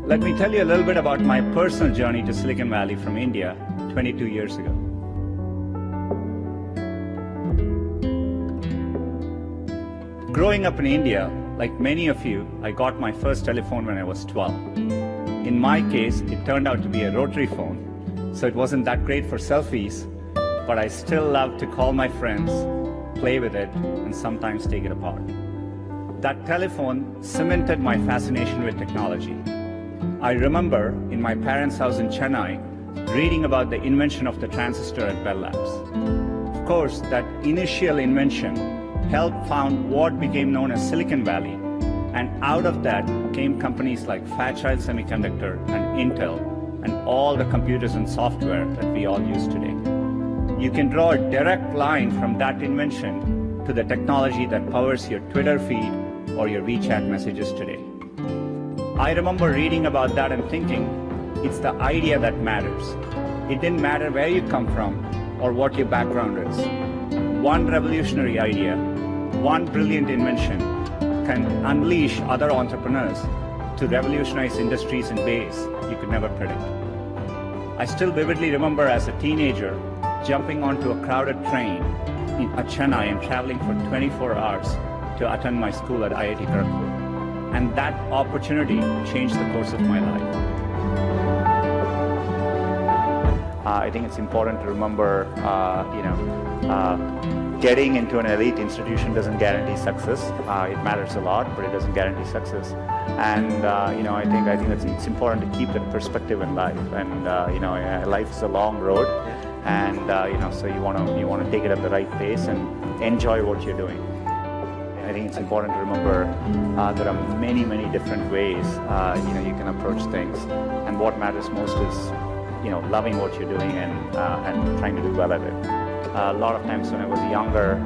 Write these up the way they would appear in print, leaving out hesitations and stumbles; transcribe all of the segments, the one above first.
Let me tell you a little bit about my personal journey to Silicon Valley from India 22 years ago. Growing up in India, like many of you, I got my first telephone when I was 12. In my case, it turned out to be a rotary phone, so it wasn't that great for selfies, but I still loved to call my friends, play with it, and sometimes take it apart. That telephone cemented my fascination with technology. I remember in my parents' house in Chennai reading about the invention of the transistor at Bell Labs. Of course, that initial invention helped found what became known as Silicon Valley, and out of that came companies like Fairchild Semiconductor and Intel and all the computers and software that we all use today. You can draw a direct line from that invention to the technology that powers your Twitter feed or your WeChat messages today. I remember reading about that and thinking, it's the idea that matters. It didn't matter where you come from or what your background is. One revolutionary idea, one brilliant invention can unleash other entrepreneurs to revolutionize industries in ways you could never predict. I still vividly remember as a teenager jumping onto a crowded train in Chennai and traveling for 24 hours to attend my school at IIT Kharagpur. And that opportunity changed the course of my life. I think it's important to remember, getting into an elite institution doesn't guarantee success. It matters a lot, but it doesn't guarantee success. And I think it's important to keep that perspective in life. And life is a long road, and so you want to take it at the right pace and enjoy what you're doing. I think it's important to remember there are many different ways you can approach things, and what matters most is loving what you're doing and trying to do well at it. A lot of times when I was younger,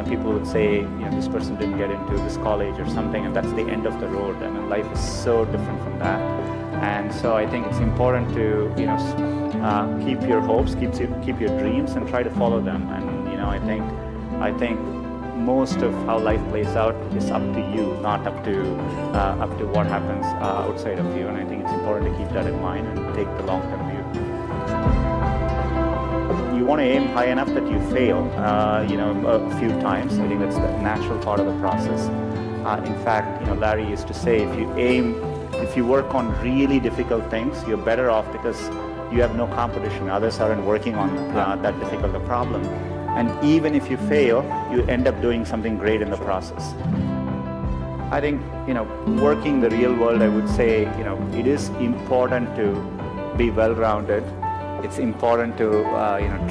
people would say this person didn't get into this college or something, and that's the end of the road. I mean, life is so different from that, and so I think it's important to keep your hopes, keep your dreams, and try to follow them. And I think most of how life plays out is up to you, not up to what happens outside of you. And I think it's important to keep that in mind and take the long-term view. You want to aim high enough that you fail, a few times. I think that's the natural part of the process. In fact, Larry used to say, if you work on really difficult things, you're better off because you have no competition. Others aren't working on that difficult a problem. And even if you fail, you end up doing something great in the process. I think, working the real world, I would say, it is important to be well-rounded. It's important to,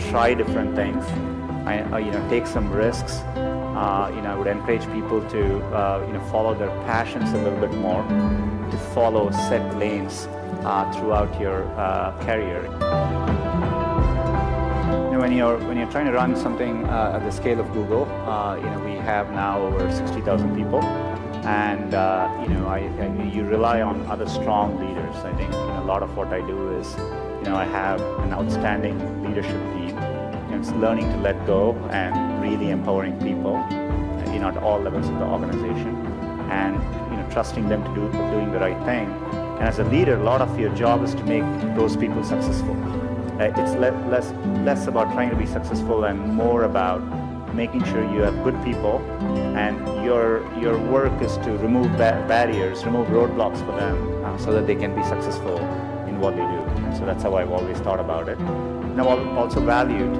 try different things, take some risks. I would encourage people to, follow their passions a little bit more, to follow set lanes throughout your career. When you're trying to run something at the scale of Google, we have now over 60,000 people, and you rely on other strong leaders. I think a lot of what I do is, I have an outstanding leadership team. It's learning to let go and really empowering people, at all levels of the organization, and trusting them to doing the right thing. And as a leader, a lot of your job is to make those people successful. It's less about trying to be successful and more about making sure you have good people, and your work is to remove barriers, remove roadblocks for them so that they can be successful in what they do. And so that's how I've always thought about it. And I've also valued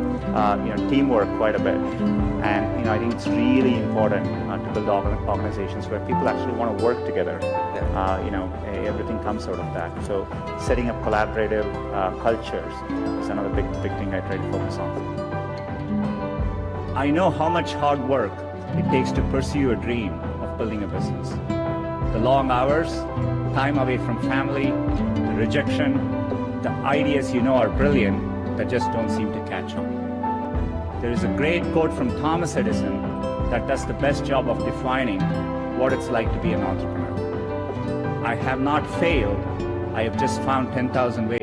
teamwork quite a bit. And I think it's really important to build organizations where people actually want to work together. Everything comes out of that. So setting up collaborative cultures is another big thing I try to focus on. I know how much hard work it takes to pursue a dream of building a business. The long hours, time away from family, the rejection, the ideas are brilliant that just don't seem to catch on. There is a great quote from Thomas Edison that does the best job of defining what it's like to be an entrepreneur. I have not failed, I have just found 10,000 ways